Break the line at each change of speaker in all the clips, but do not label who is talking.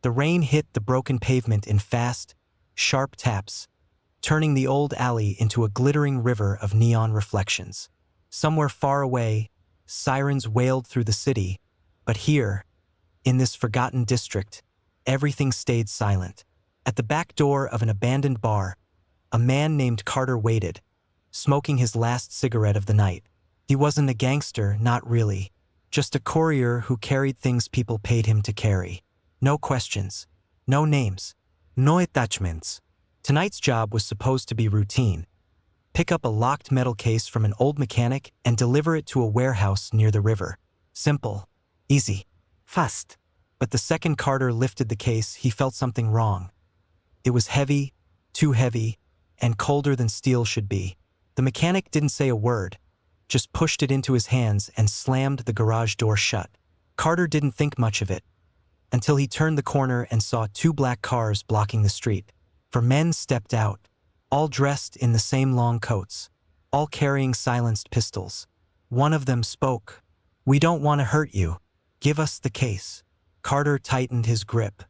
The rain hit the broken pavement in fast, sharp taps, turning the old alley into a glittering river of neon reflections. Somewhere far away, sirens wailed through the city, but here, in this forgotten district, everything stayed silent. At the back door of an abandoned bar, a man named Carter waited, smoking his last cigarette of the night. He wasn't a gangster, not really. Just a courier who carried things people paid him to carry. No questions. No names. No attachments. Tonight's job was supposed to be routine. Pick up a locked metal case from an old mechanic and deliver it to a warehouse near the river. Simple. Easy. Fast. But the second Carter lifted the case, he felt something wrong. It was heavy, too heavy, and colder than steel should be. The mechanic didn't say a word, just pushed it into his hands and slammed the garage door shut. Carter didn't think much of it, until he turned the corner and saw two black cars blocking the street. 4 men stepped out, all dressed in the same long coats, all carrying silenced pistols. One of them spoke. "We don't want to hurt you. Give us the case." Carter tightened his grip.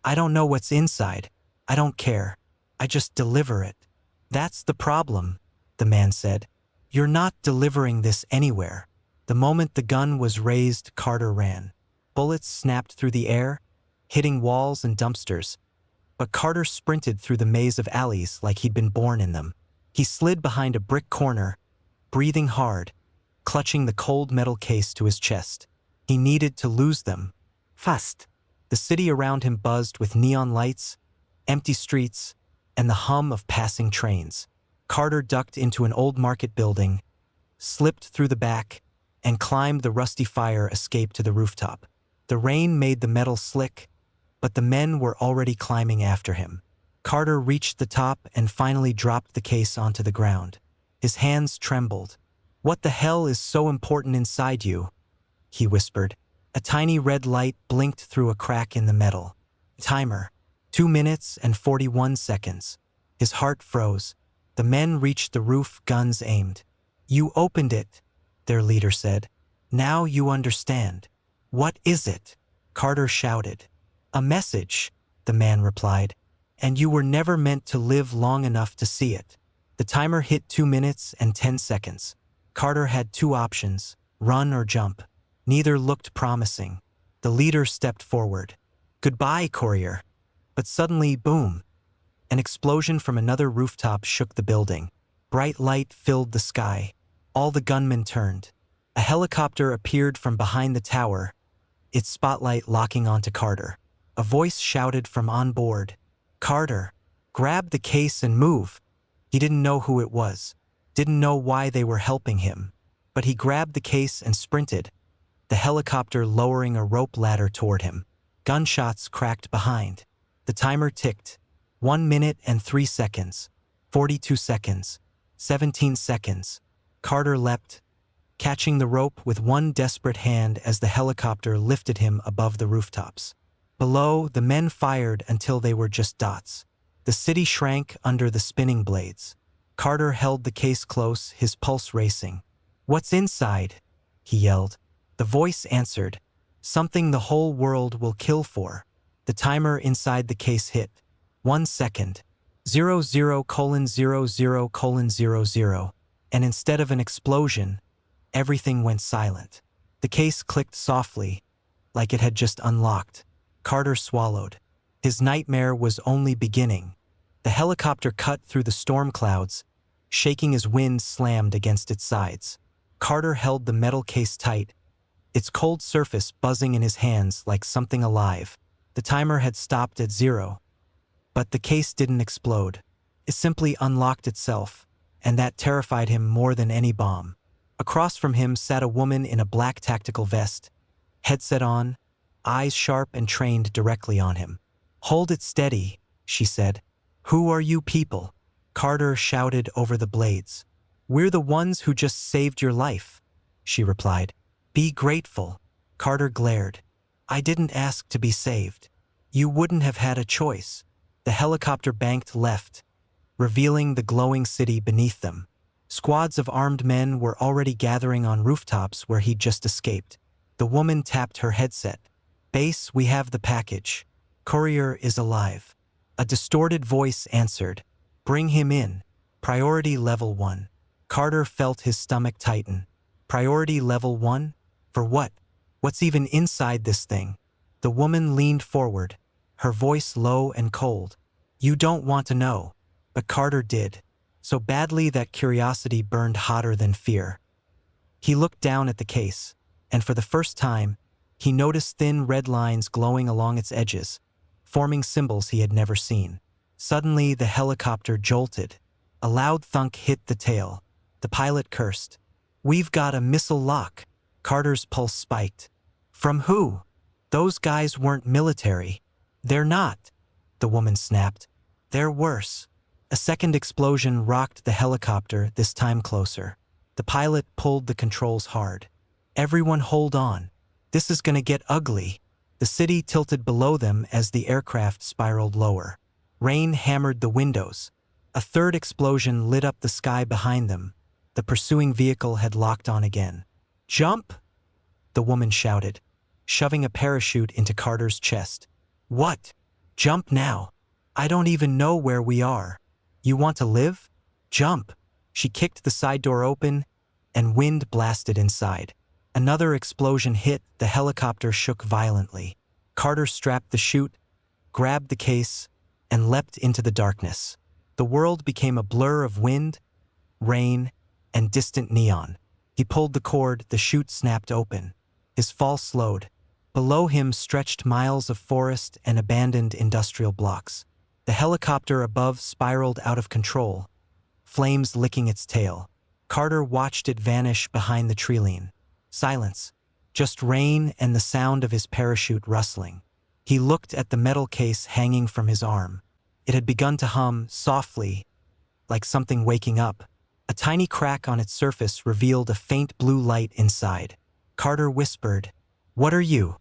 "I don't know what's inside. I don't care. I just deliver it." "That's the problem," the man said. "You're not delivering this anywhere." The moment the gun was raised, Carter ran. Bullets snapped through the air, hitting walls and dumpsters. But Carter sprinted through the maze of alleys like he'd been born in them. He slid behind a brick corner, breathing hard, clutching the cold metal case to his chest. He needed to lose them. Fast. The city around him buzzed with neon lights, empty streets, and the hum of passing trains. Carter ducked into an old market building, slipped through the back, and climbed the rusty fire escape to the rooftop. The rain made the metal slick, but the men were already climbing after him. Carter reached the top and finally dropped the case onto the ground. His hands trembled. "What the hell is so important inside you?" he whispered. A tiny red light blinked through a crack in the metal. Timer. 2 minutes and 41 seconds. His heart froze. The men reached the roof, guns aimed. "You opened it," their leader said. "Now you understand." "What is it?" Carter shouted. "A message," the man replied. "And you were never meant to live long enough to see it." The timer hit 2 minutes and 10 seconds. Carter had 2 options, run or jump. Neither looked promising. The leader stepped forward. "Goodbye, Courier." But suddenly, boom! An explosion from another rooftop shook the building. Bright light filled the sky. All the gunmen turned. A helicopter appeared from behind the tower, its spotlight locking onto Carter. A voice shouted from on board. "Carter, grab the case and move." He didn't know who it was, didn't know why they were helping him, but he grabbed the case and sprinted, the helicopter lowering a rope ladder toward him. Gunshots cracked behind. The timer ticked. 1 minute and 3 seconds. 42 seconds. 17 seconds. Carter leapt, catching the rope with one desperate hand as the helicopter lifted him above the rooftops. Below, the men fired until they were just dots. The city shrank under the spinning blades. Carter held the case close, his pulse racing. "What's inside?" he yelled. The voice answered, "Something the whole world will kill for." The timer inside the case hit. 1 second. 00:00:00. And instead of an explosion, everything went silent. The case clicked softly, like it had just unlocked. Carter swallowed. His nightmare was only beginning. The helicopter cut through the storm clouds, shaking as wind slammed against its sides. Carter held the metal case tight, its cold surface buzzing in his hands like something alive. The timer had stopped at 0. But the case didn't explode. It simply unlocked itself, and that terrified him more than any bomb. Across from him sat a woman in a black tactical vest, headset on, eyes sharp and trained directly on him. "Hold it steady," she said. "Who are you people?" Carter shouted over the blades. "We're the ones who just saved your life," she replied. "Be grateful." Carter glared. "I didn't ask to be saved. You wouldn't have had a choice." The helicopter banked left, revealing the glowing city beneath them. Squads of armed men were already gathering on rooftops where he'd just escaped. The woman tapped her headset. "Base, we have the package." Courier is alive. A distorted voice answered. Bring him in. Priority level 1. Carter felt his stomach tighten. Priority level 1? For what? What's even inside this thing? The woman leaned forward, her voice low and cold. You don't want to know. But Carter did. So badly that curiosity burned hotter than fear. He looked down at the case, and for the first time, he noticed thin red lines glowing along its edges, forming symbols he had never seen. Suddenly, the helicopter jolted. A loud thunk hit the tail. The pilot cursed. We've got a missile lock. Carter's pulse spiked. From who? Those guys weren't military. They're not, the woman snapped. They're worse. A second explosion rocked the helicopter, this time closer. The pilot pulled the controls hard. Everyone hold on. This is gonna get ugly. The city tilted below them as the aircraft spiraled lower. Rain hammered the windows. A third explosion lit up the sky behind them. The pursuing vehicle had locked on again. Jump! The woman shouted, shoving a parachute into Carter's chest. What? Jump now. I don't even know where we are. You want to live? Jump! She kicked the side door open, and wind blasted inside. Another explosion hit, the helicopter shook violently. Carter strapped the chute, grabbed the case, and leapt into the darkness. The world became a blur of wind, rain, and distant neon. He pulled the cord, the chute snapped open. His fall slowed. Below him stretched miles of forest and abandoned industrial blocks. The helicopter above spiraled out of control, flames licking its tail. Carter watched it vanish behind the treeline. Silence. Just rain and the sound of his parachute rustling. He looked at the metal case hanging from his arm. It had begun to hum softly, like something waking up. A tiny crack on its surface revealed a faint blue light inside. Carter whispered, "What are you?"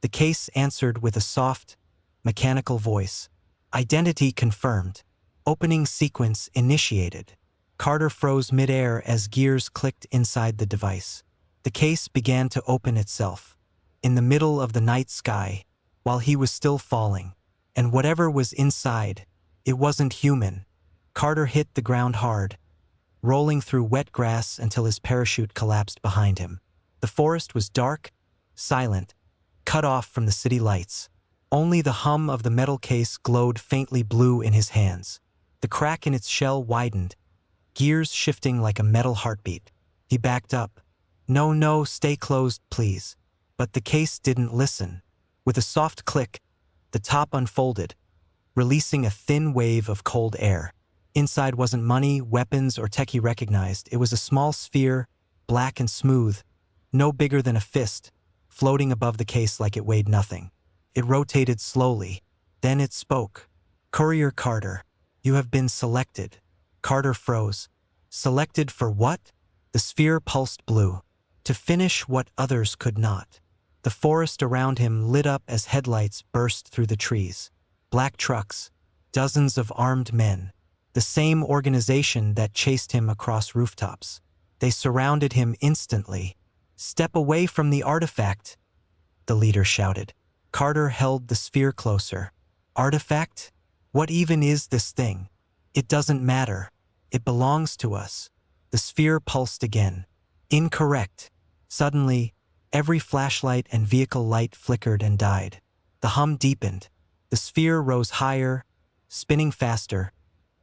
The case answered with a soft, mechanical voice. Identity confirmed. Opening sequence initiated. Carter froze midair as gears clicked inside the device. The case began to open itself. In the middle of the night sky, while he was still falling. And whatever was inside, it wasn't human. Carter hit the ground hard, rolling through wet grass until his parachute collapsed behind him. The forest was dark, silent, cut off from the city lights. Only the hum of the metal case glowed faintly blue in his hands. The crack in its shell widened, gears shifting like a metal heartbeat. He backed up. No, stay closed, please. But the case didn't listen. With a soft click, the top unfolded, releasing a thin wave of cold air. Inside wasn't money, weapons, or tech he recognized. It was a small sphere, black and smooth, no bigger than a fist, floating above the case like it weighed nothing. It rotated slowly. Then it spoke. "Courier Carter, you have been selected." Carter froze. Selected for what? The sphere pulsed blue. To finish what others could not. The forest around him lit up as headlights burst through the trees. Black trucks, dozens of armed men. The same organization that chased him across rooftops. They surrounded him instantly. "Step away from the artifact," the leader shouted. Carter held the sphere closer. "Artifact? What even is this thing?" "It doesn't matter. It belongs to us." The sphere pulsed again. "Incorrect." Suddenly, every flashlight and vehicle light flickered and died. The hum deepened. The sphere rose higher, spinning faster,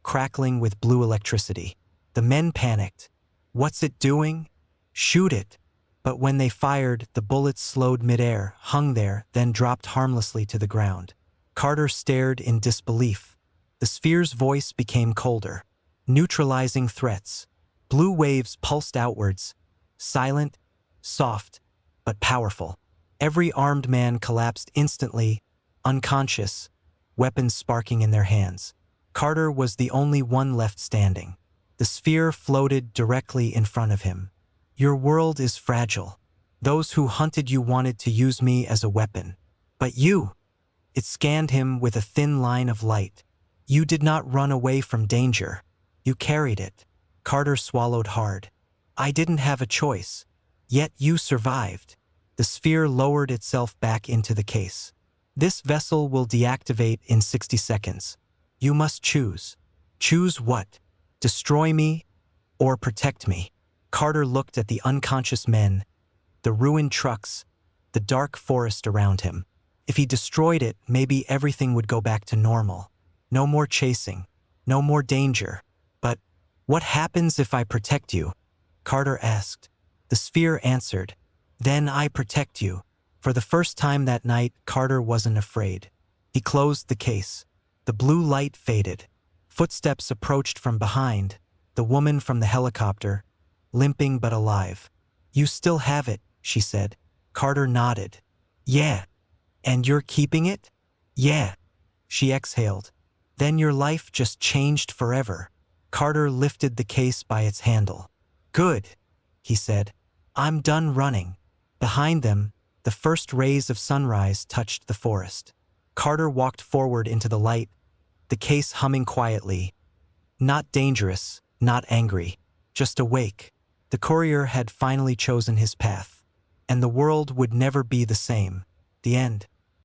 crackling with blue electricity. The men panicked. "What's it doing?" "Shoot it." But when they fired, the bullets slowed midair, hung there, then dropped harmlessly to the ground. Carter stared in disbelief. The sphere's voice became colder, neutralizing threats. Blue waves pulsed outwards, silent, soft, but powerful. Every armed man collapsed instantly, unconscious, weapons sparking in their hands. Carter was the only one left standing. The sphere floated directly in front of him. "Your world is fragile. Those who hunted you wanted to use me as a weapon. But you!" It scanned him with a thin line of light. "You did not run away from danger. You carried it." Carter swallowed hard. "I didn't have a choice. Yet you survived." The sphere lowered itself back into the case. This vessel will deactivate in 60 seconds. You must choose. Choose what? Destroy me or protect me? Carter looked at the unconscious men, the ruined trucks, the dark forest around him. If he destroyed it, maybe everything would go back to normal. No more chasing, no more danger. But what happens if I protect you? Carter asked. The sphere answered, then I protect you. For the first time that night, Carter wasn't afraid. He closed the case. The blue light faded. Footsteps approached from behind, the woman from the helicopter, limping but alive. You still have it, she said. Carter nodded. Yeah. And you're keeping it? Yeah. She exhaled. Then your life just changed forever. Carter lifted the case by its handle. Good, he said. I'm done running. Behind them, the first rays of sunrise touched the forest. Carter walked forward into the light, the case humming quietly. Not dangerous, not angry, just awake. The courier had finally chosen his path, and the world would never be the same. The end.